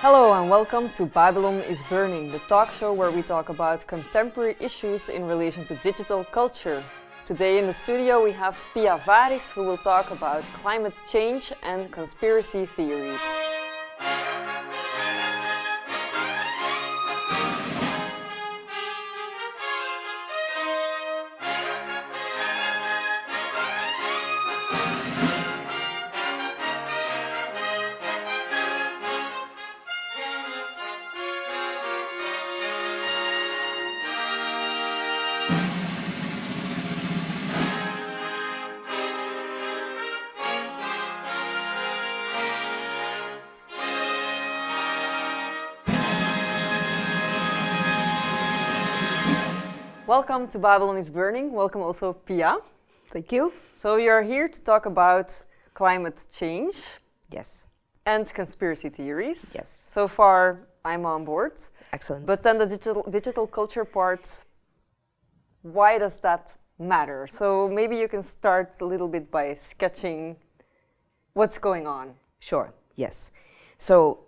Hello and welcome to Babylon is Burning, the talk show where we talk about contemporary issues in relation to digital culture. Today in the studio we have Piia Varis, who will talk about climate change and conspiracy theories. Welcome to Babylon is Burning. Welcome also Piia. Thank you. So you're here to talk about climate change. Yes. And conspiracy theories. Yes. So far I'm on board. Excellent. But then the digital culture part, why does that matter? So maybe you can start a little bit by sketching what's going on. Sure, yes. So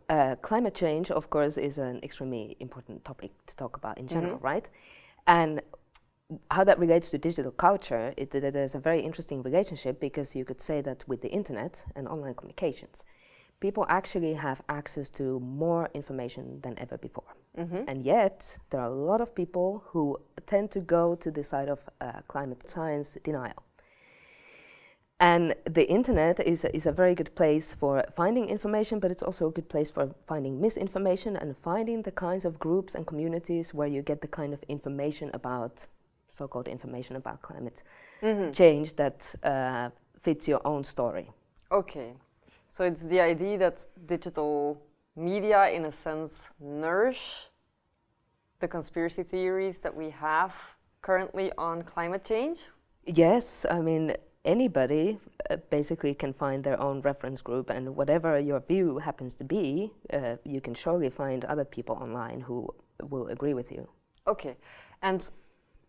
climate change, of course, is an extremely important topic to talk about in general, right? And how that relates to digital culture, there's a very interesting relationship, because you could say that with the internet and online communications, people actually have access to more information than ever before. And yet, there are a lot of people who tend to go to the side of climate science denial. And the internet is a very good place for finding information, but it's also a good place for finding misinformation and finding the kinds of groups and communities where you get the kind of information about, so-called information about climate change that fits your own story. Okay, so it's the idea that digital media, in a sense, nourish the conspiracy theories that we have currently on climate change? Yes, I mean, anybody basically can find their own reference group, and whatever your view happens to be, you can surely find other people online who will agree with you. Okay, and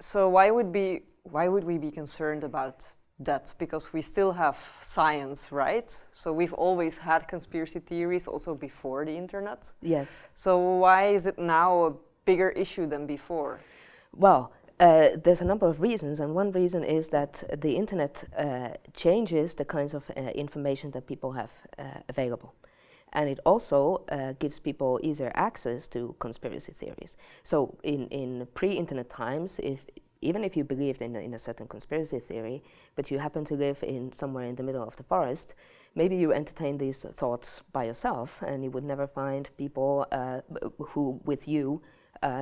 so why would we be concerned about that? Because we still have science, right? So we've always had conspiracy theories also before the internet. Yes. So why is it now a bigger issue than before? Well, there's a number of reasons, and one reason is that the internet changes the kinds of information that people have available. And it also gives people easier access to conspiracy theories. So in pre-internet times, even if you believed in a certain conspiracy theory, but you happen to live somewhere in the middle of the forest, maybe you entertain these thoughts by yourself, and you would never find people who, with you,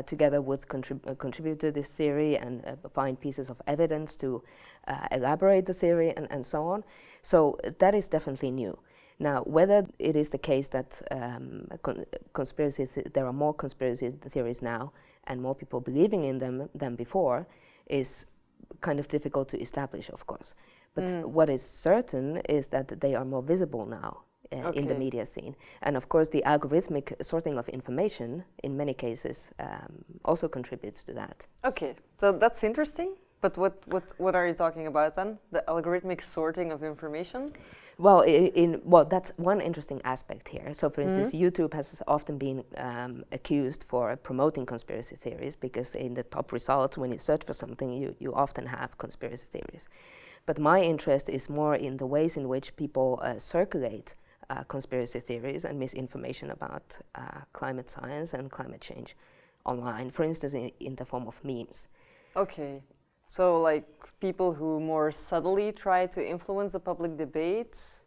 together would contribute to this theory and find pieces of evidence to elaborate the theory and so on. So that is definitely new. Now, whether it is the case that there are more conspiracy theories now and more people believing in them than before is kind of difficult to establish, of course. But what is certain is that they are more visible now in the media scene. And of course, the algorithmic sorting of information, in many cases, also contributes to that. Okay, so that's interesting. But what are you talking about then? The algorithmic sorting of information? Well, that's one interesting aspect here. So, for instance, YouTube has often been accused for promoting conspiracy theories, because in the top results, when you search for something, you often have conspiracy theories. But my interest is more in the ways in which people circulate conspiracy theories and misinformation about climate science and climate change online, for instance, in the form of memes. Okay. So, like, people who more subtly try to influence the public debates,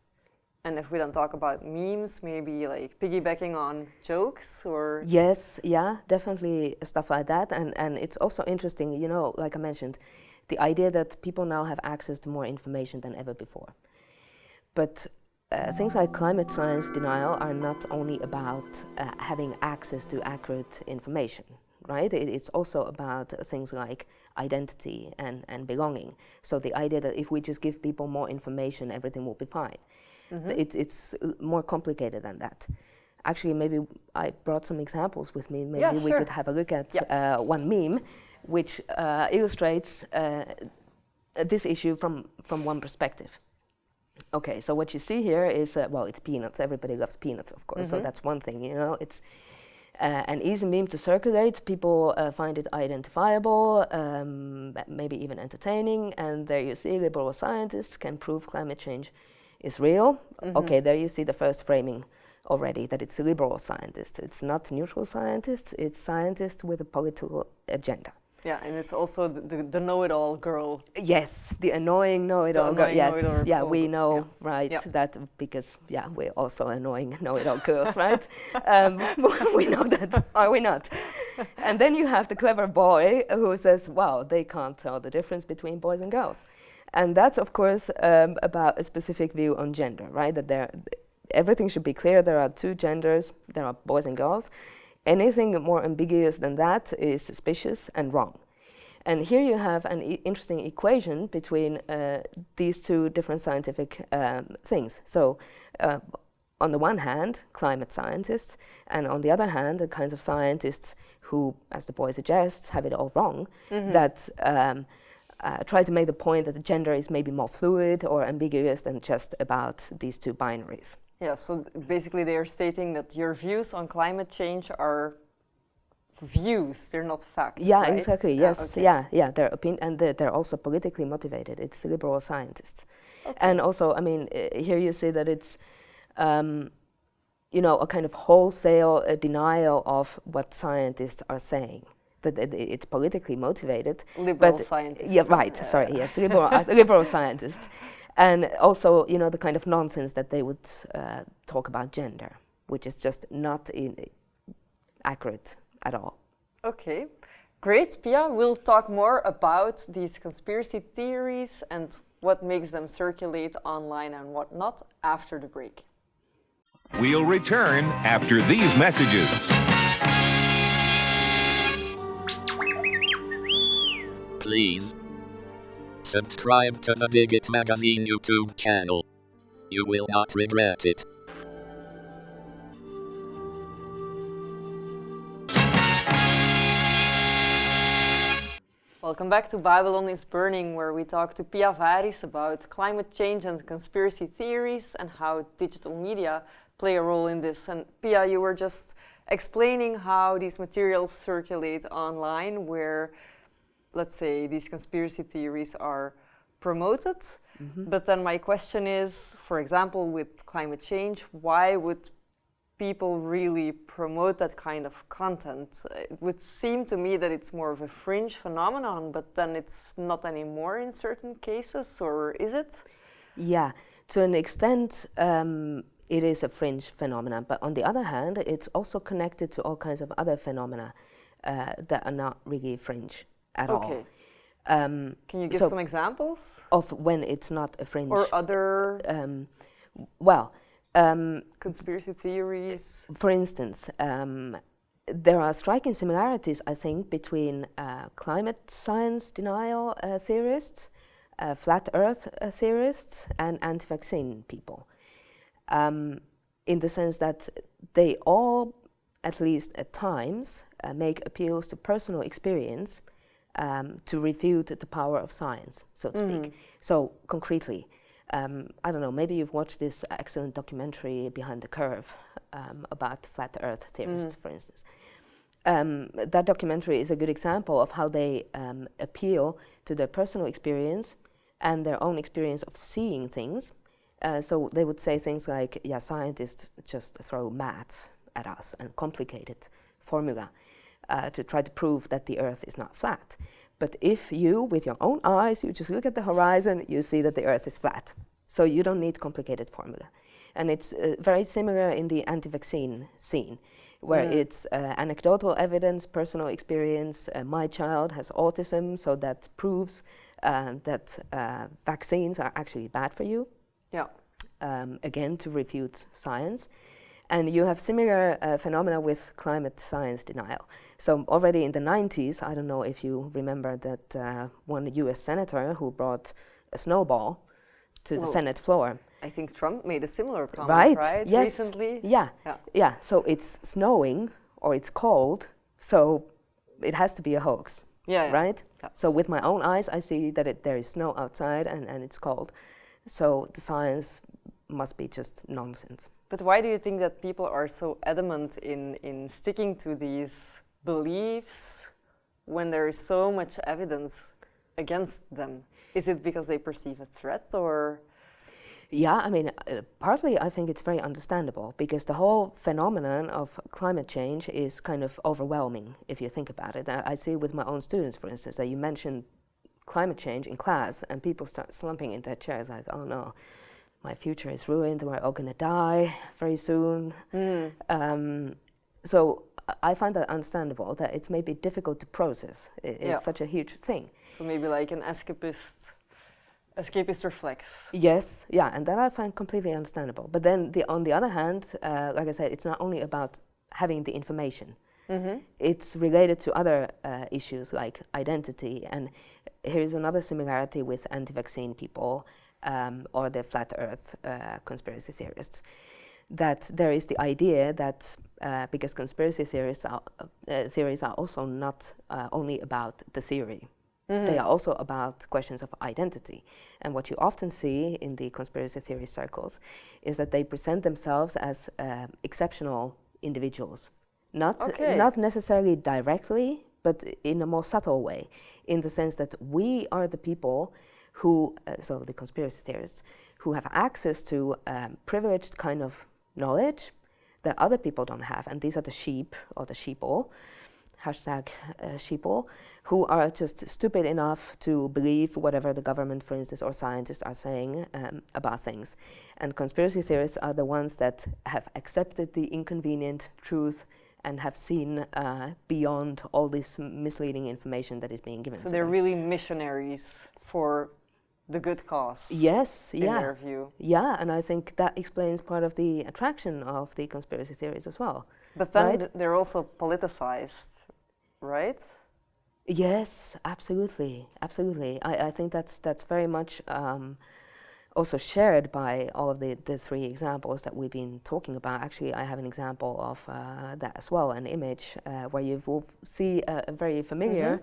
and if we don't talk about memes, maybe like piggybacking on jokes or... Yes, yeah, definitely stuff like that. And it's also interesting, you know, like I mentioned, the idea that people now have access to more information than ever before. But things like climate science denial are not only about having access to accurate information, right? It's also about things like identity and belonging. So the idea that if we just give people more information, everything will be fine. It's more complicated than that. Actually, maybe I brought some examples with me. Maybe we could have a look at one meme, which illustrates this issue from one perspective. Okay, so what you see here is, well, it's peanuts. Everybody loves peanuts, of course. So that's one thing, you know. It's an easy meme to circulate. People find it identifiable, maybe even entertaining. And there you see liberal scientists can prove climate change is real. Okay, there you see the first framing already, that it's liberal scientists. It's not neutral scientists, it's scientists with a political agenda. Yeah, and it's also the know-it-all girl. Yes, the annoying know-it-all girl. Yes, yeah, we know, yeah. right, Yep. that because, yeah, we're also annoying know-it-all girls, right? We know that, are we not? And then you have the clever boy who says, wow, they can't tell the difference between boys and girls. And that's, of course, about a specific view on gender, right? That everything should be clear. There are two genders, there are boys and girls. Anything more ambiguous than that is suspicious and wrong. And here you have an interesting equation between these two different scientific things. So on the one hand, climate scientists, and on the other hand, the kinds of scientists who, as the boy suggests, have it all wrong, that try to make the point that the gender is maybe more fluid or ambiguous than just about these two binaries. Yeah, so basically they are stating that your views on climate change are views, they're not facts. Yeah, right? exactly. Yes, okay. yeah. Their and they're also politically motivated. It's liberal scientists, okay. And also, I mean, here you see that it's, you know, a kind of wholesale denial of what scientists are saying. That it's politically motivated. Liberal scientists. Yeah, right. Sorry. Yes, liberal scientists. And also, you know, the kind of nonsense that they would talk about gender, which is just not accurate at all. Okay, great, Piia. We'll talk more about these conspiracy theories and what makes them circulate online and what not after the break. We'll return after these messages. Please subscribe to the Diggit magazine YouTube channel. You will not regret it. Welcome back to Babylon is Burning, where we talk to Piia Varis about climate change and conspiracy theories and how digital media play a role in this. And Piia, you were just explaining how these materials circulate online, where, let's say, these conspiracy theories are promoted. But then my question is, for example, with climate change, why would people really promote that kind of content? It would seem to me that it's more of a fringe phenomenon, but then it's not anymore in certain cases, or is it? Yeah, to an extent, it is a fringe phenomenon, but on the other hand, it's also connected to all kinds of other phenomena that are not really fringe at all. Can you give some examples? Of when it's not a fringe? Or other conspiracy theories? For instance, there are striking similarities, I think, between climate science denial theorists, flat earth theorists, and anti-vaccine people. In the sense that they all, at least at times, make appeals to personal experience to refute the power of science, so to speak. So, concretely, I don't know, maybe you've watched this excellent documentary Behind the Curve about flat earth theorists, for instance. That documentary is a good example of how they appeal to their personal experience and their own experience of seeing things. So they would say things like, yeah, scientists just throw maths at us and complicated formula to try to prove that the Earth is not flat. But if you, with your own eyes, you just look at the horizon, you see that the Earth is flat. So you don't need complicated formula. And it's very similar in the anti-vaccine scene, where it's anecdotal evidence, personal experience. My child has autism, so that proves that vaccines are actually bad for you. Yeah. Again, to refute science. And you have similar phenomena with climate science denial. So already in the 90s, I don't know if you remember that one US senator who brought a snowball to the Senate floor. I think Trump made a similar comment, right? Yes. Recently? Yeah. So it's snowing or it's cold, so it has to be a hoax, right? Yeah. So with my own eyes, I see that there is snow outside and it's cold. So the science must be just nonsense. But why do you think that people are so adamant in sticking to these beliefs when there is so much evidence against them? Is it because they perceive a threat, or? Yeah, I mean, partly I think it's very understandable, because the whole phenomenon of climate change is kind of overwhelming if you think about it. I see with my own students, for instance, that you mention climate change in class and people start slumping in their chairs like, oh no, my future is ruined, we're all gonna die very soon. So I find that understandable, that it's maybe difficult to process. It's such a huge thing. So maybe like an escapist reflex. Yes, yeah, and that I find completely understandable. But then on the other hand, like I said, it's not only about having the information. It's related to other issues like identity. And here's another similarity with anti-vaccine people or the flat earth conspiracy theorists. That there is the idea that because conspiracy theories are also not only about the theory. They are also about questions of identity. And what you often see in the conspiracy theory circles is that they present themselves as exceptional individuals. Not necessarily directly, but in a more subtle way, in the sense that we are the people who, so the conspiracy theorists, who have access to privileged kind of knowledge that other people don't have. And these are the sheep, or the sheeple, #sheeple, who are just stupid enough to believe whatever the government, for instance, or scientists are saying about things. And conspiracy theorists are the ones that have accepted the inconvenient truth and have seen beyond all this misleading information that is being given to them. So they're really missionaries for the good cause. Yes, in their view. Yeah, and I think that explains part of the attraction of the conspiracy theories as well. But then right? They're also politicized, right? Yes, absolutely. I think that's very much also shared by all of the three examples that we've been talking about. Actually, I have an example of that as well, an image where you will see a very familiar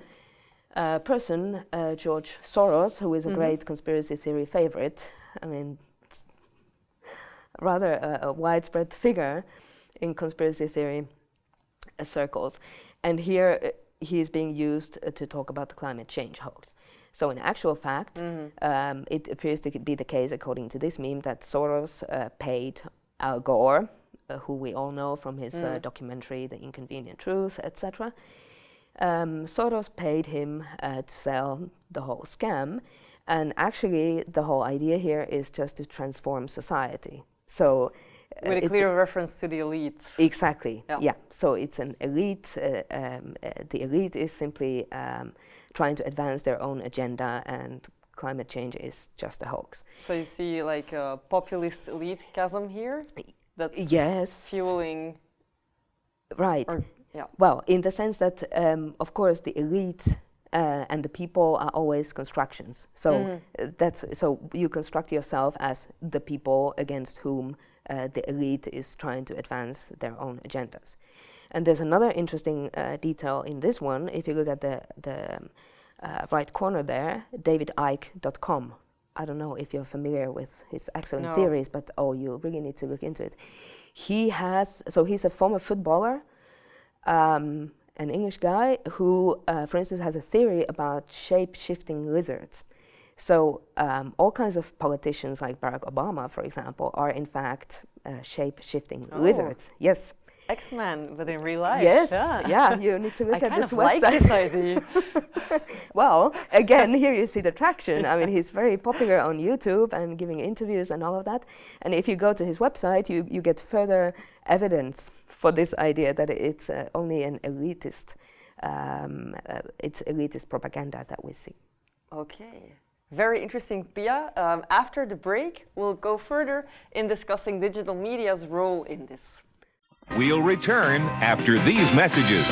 person, George Soros, who is a great conspiracy theory favorite. I mean, it's rather a widespread figure in conspiracy theory circles. And here he is being used to talk about the climate change hoax. So in actual fact, it appears to be the case, according to this meme, that Soros paid Al Gore, who we all know from his documentary, The Inconvenient Truth, etc. Soros paid him to sell the whole scam. And actually, the whole idea here is just to transform society. So with a clear reference to the elite. Exactly, yeah. So it's an elite. The elite is simply trying to advance their own agenda, and climate change is just a hoax. So you see like a populist elite chasm here? That's fueling... Right. Well, in the sense that, of course, the elite and the people are always constructions. So so you construct yourself as the people against whom the elite is trying to advance their own agendas. And there's another interesting detail in this one. If you look at the right corner there, davidicke.com. I don't know if you're familiar with his excellent theories, but you really need to look into it. He's a former footballer, an English guy who, for instance, has a theory about shape-shifting lizards. So all kinds of politicians like Barack Obama, for example, are in fact shape-shifting lizards. Yes. X-Men, but in real life. Yes, you need to look at this website. I kind of like this idea. Well, again, here you see the traction. I mean, he's very popular on YouTube and giving interviews and all of that. And if you go to his website, you get further evidence for this idea that it's only an elitist, it's elitist propaganda that we see. Okay. Very interesting, Piia. After the break, we'll go further in discussing digital media's role in this. We'll return after these messages.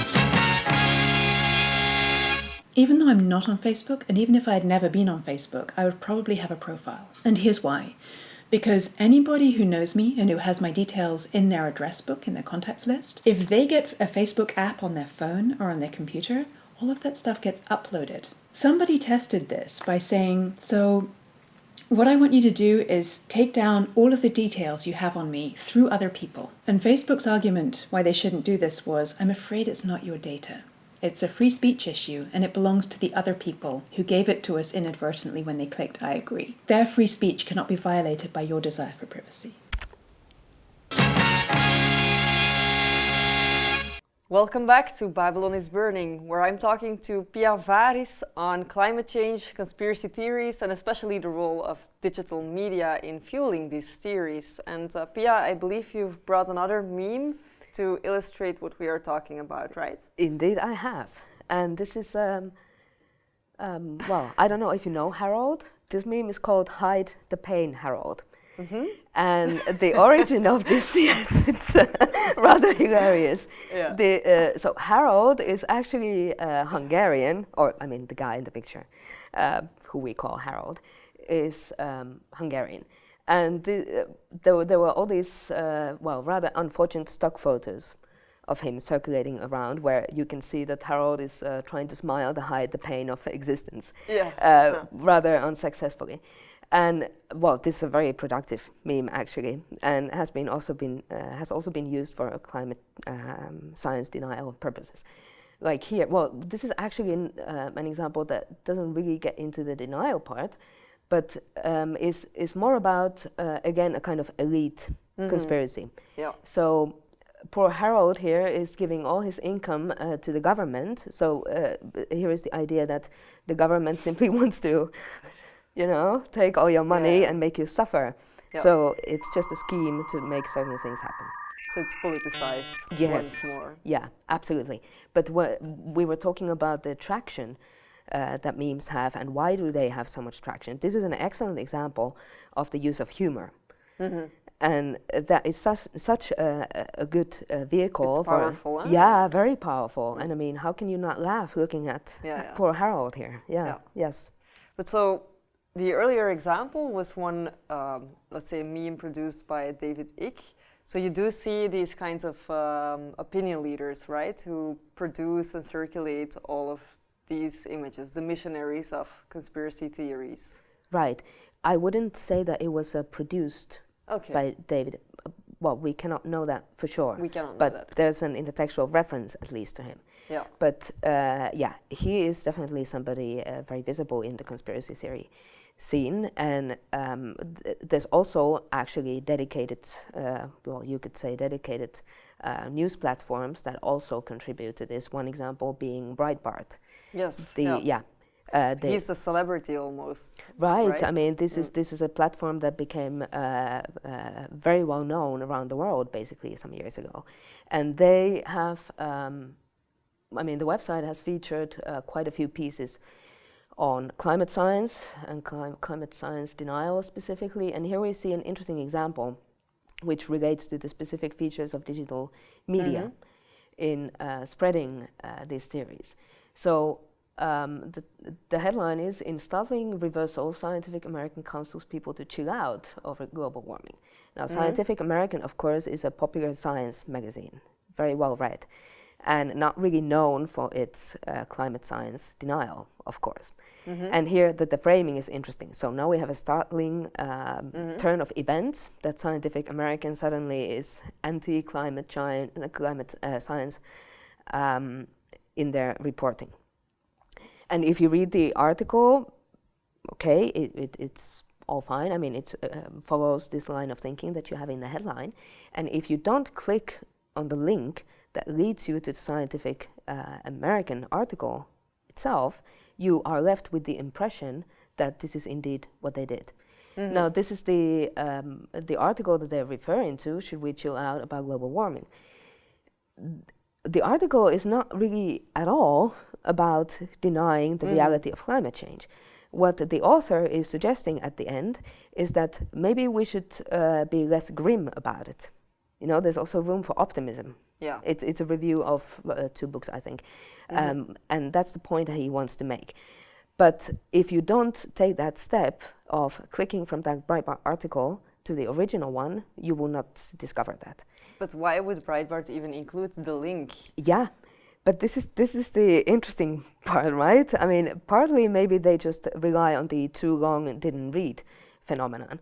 Even though I'm not on Facebook, and even if I had never been on Facebook, I would probably have a profile. And here's why. Because anybody who knows me and who has my details in their address book, in their contacts list, if they get a Facebook app on their phone or on their computer, all of that stuff gets uploaded. Somebody tested this by saying, so What I want you to do is take down all of the details you have on me through other people. And Facebook's argument why they shouldn't do this was, I'm afraid it's not your data. It's a free speech issue and it belongs to the other people who gave it to us inadvertently when they clicked I agree. Their free speech cannot be violated by your desire for privacy. Welcome back to Babylon is Burning, where I'm talking to Piia Varis on climate change, conspiracy theories, and especially the role of digital media in fueling these theories. And Piia, I believe you've brought another meme to illustrate what we are talking about, right? Indeed, I have. And this is, well, I don't know if you know Harold. This meme is called Hide the Pain, Harold. Mm-hmm. And the origin of this, yes, it's rather hilarious. Yeah. So Harold is actually Hungarian, or I mean the guy in the picture, who we call Harold, is Hungarian. And there were all these, rather unfortunate stock photos of him circulating around where you can see that Harold is trying to smile to hide the pain of existence, rather unsuccessfully. And well, this is a very productive meme actually, and has also been used for climate science denial purposes. Like here, well, this is actually an example that doesn't really get into the denial part, but is more about again a kind of elite conspiracy. Yeah. So poor Harold here is giving all his income to the government. So here is the idea that the government simply wants to, take all your money and make you suffer. Yeah. So it's just a scheme to make certain things happen. So it's politicized once more. Yeah, absolutely. But we were talking about the traction that memes have and why do they have so much traction. This is an excellent example of the use of humor. Mm-hmm. And that is such a good vehicle. It's powerful, huh? Yeah, very powerful. And I mean, how can you not laugh looking at poor Harold here? Yeah, yes. But so the earlier example was one, let's say, meme produced by David Icke. So you do see these kinds of opinion leaders, right, who produce and circulate all of these images, the missionaries of conspiracy theories. Right. I wouldn't say that it was produced by David. Well, we cannot know that for sure. We cannot know but that. There's an intertextual reference, at least, to him. Yeah. But he is definitely somebody very visible in the conspiracy theory scene, and there's also actually dedicated, you could say dedicated news platforms that also contribute to this. One example being Breitbart. Yes. He's a celebrity almost. Right. I mean, this is a platform that became very well known around the world, basically, some years ago, and they have. The website has featured quite a few pieces on climate science and climate science denial specifically. And here we see an interesting example which relates to the specific features of digital media in spreading these theories. So the headline is, "In startling reversal, Scientific American counsels people to chill out over global warming." Now, Scientific American, of course, is a popular science magazine, very well read, and not really known for its climate science denial, of course. Mm-hmm. And here the framing is interesting. So now we have a startling turn of events that Scientific American suddenly is anti-climate science in their reporting. And if you read the article, it's all fine. I mean, it follows this line of thinking that you have in the headline. And if you don't click on the link that leads you to the Scientific American article itself, you are left with the impression that this is indeed what they did. Mm-hmm. Now, this is the article that they're referring to, "Should we chill out about global warming?" The article is not really at all about denying the reality of climate change. What the author is suggesting at the end is that maybe we should be less grim about it. There's also room for optimism. Yeah, it's a review of 2 books, I think, and that's the point that he wants to make. But if you don't take that step of clicking from that Breitbart article to the original one, you will not discover that. But why would Breitbart even include the link? Yeah, but this is the interesting part, right? I mean, partly maybe they just rely on the too long and didn't read phenomenon,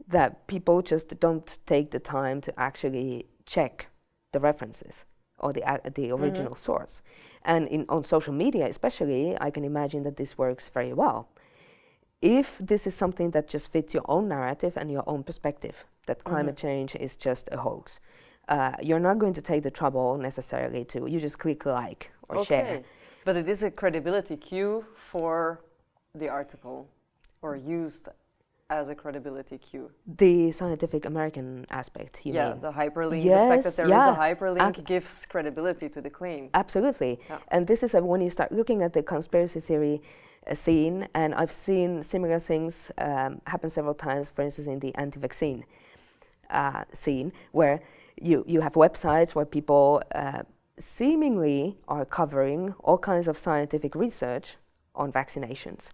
that people just don't take the time to actually check the references or the original source. And on social media especially, I can imagine that this works very well. If this is something that just fits your own narrative and your own perspective, that climate change is just a hoax, you're not going to take the trouble necessarily you just click like or share. But it is a credibility cue for the article, or used as a credibility cue. The Scientific American aspect, you mean? Yeah, the hyperlink, Yes, the fact that there is yeah. a hyperlink gives credibility to the claim. Absolutely. Yeah. And this is when you start looking at the conspiracy theory scene, and I've seen similar things happen several times, for instance, in the anti-vaccine scene, where you have websites where people seemingly are covering all kinds of scientific research on vaccinations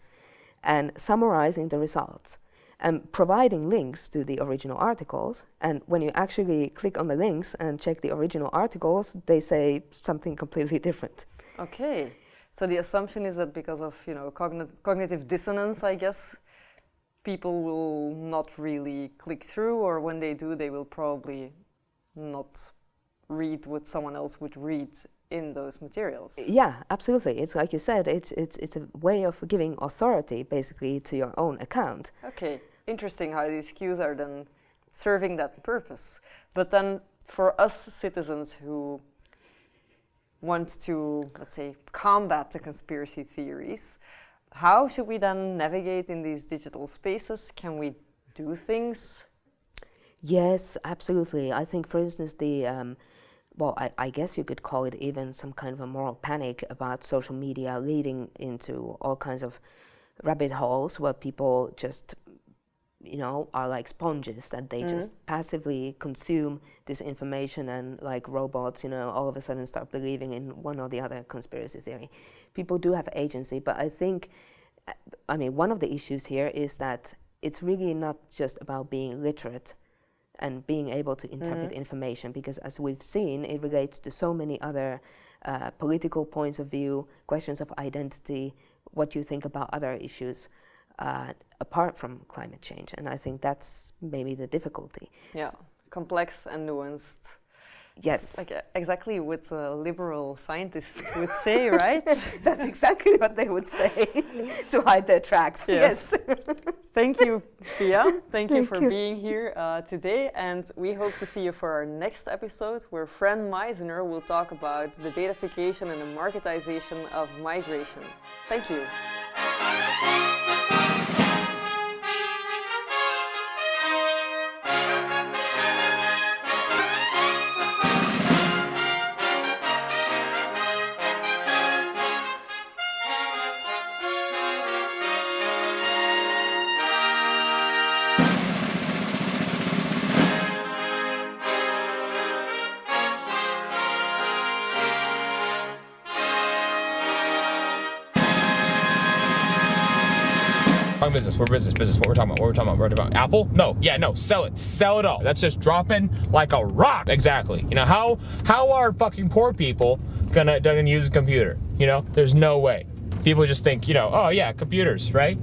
and summarizing the results and providing links to the original articles. And when you actually click on the links and check the original articles, they say something completely different. Okay, so the assumption is that because of cognitive dissonance, I guess, people will not really click through, or when they do, they will probably not read what someone else would read in those materials. Yeah, absolutely. It's like you said, it's a way of giving authority basically to your own account. Okay, interesting how these cues are then serving that purpose. But then for us citizens who want to, let's say, combat the conspiracy theories, how should we then navigate in these digital spaces? Can we do things? Yes, absolutely. I think, for instance, I guess you could call it even some kind of a moral panic about social media leading into all kinds of rabbit holes where people just, are like sponges, that they just passively consume this information and like robots, all of a sudden start believing in one or the other conspiracy theory. People do have agency, but I think, one of the issues here is that it's really not just about being literate and being able to interpret information, because as we've seen, it relates to so many other political points of view, questions of identity, what you think about other issues apart from climate change. And I think that's maybe the difficulty. Yeah, complex and nuanced. Yes. Like exactly what liberal scientists would say, right? That's exactly what they would say to hide their tracks. Yes. Thank you, Piia. Thank you for being here today. And we hope to see you for our next episode, where Fran Meisner will talk about the datafication and the marketization of migration. Thank you. Business. What we're talking about. Apple? No. Yeah, no. Sell it all. That's just dropping like a rock. Exactly. How are fucking poor people gonna use a computer? There's no way. People just think, oh yeah, computers, right?